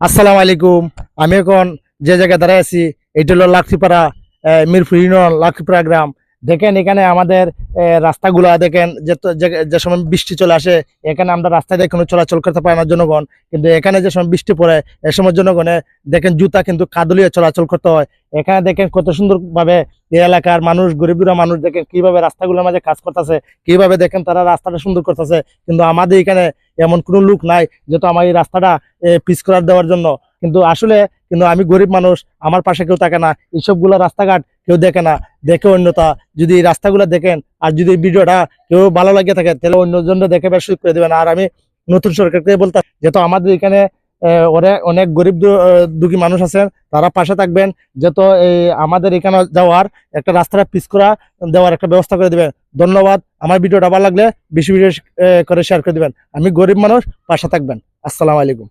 আসসালামু আলাইকুম। আমি এখন যে জায়গায় দাঁড়ায় আছি এটা হলো লাকড়িপাড়া, মিরপুর ইউনিয়ন লাকড়িপাড়া গ্রাম। দেখেন এখানে আমাদের রাস্তাগুলা দেখেন যে সময় বৃষ্টি চলে আসে, এখানে আমরা রাস্তায় দিয়ে কোনো চলাচল করতে পারে না জনগণ। কিন্তু এখানে যে সময় বৃষ্টি পড়ে এ সময় জনগণে দেখেন জুতা কিন্তু কাদলিয়ে চলাচল করতে হয়। এখানে দেখেন কত সুন্দর ভাবে এই এলাকার মানুষ, গরিবরা মানুষ দেখেন কিভাবে রাস্তাগুলোর মাঝে কাজ করতেছে, কিভাবে দেখেন তারা রাস্তাটা সুন্দর করতেছে। কিন্তু আমাদের এখানে এমন কোনো লোক নাই যেহেতু আমার এই রাস্তাটা পিচ করার দেওয়ার জন্য। কিন্তু আমি গরিব মানুষ, আমার পাশে কেউ থাকে না, এইসবগুলো রাস্তাঘাট কেউ দেখে না। দেখে অন্যতা যদি এই রাস্তাগুলো দেখেন আর যদি এই ভিডিওটা কেউ ভালো লাগে থাকে তাহলে অন্যজনরা দেখে বেশ সুযোগ করে দেবেন। আর আমি নতুন সরকারকে বলতাম যেহেতু আমাদের এখানে অনেক গরিব দুঃখী মানুষ আছেন, তারা পাশে থাকবেন যেহেতু এই আমাদের এখানে যাওয়ার একটা রাস্তাটা পিচ করা দেওয়ার একটা ব্যবস্থা করে দিবেন। ধন্যবাদ। আমার ভিডিওটা ভালো লাগলে বেশি বেশি করে শেয়ার করে দিবেন। আমি গরিব মানুষ, পাশে থাকবেন। আসসালামু আলাইকুম।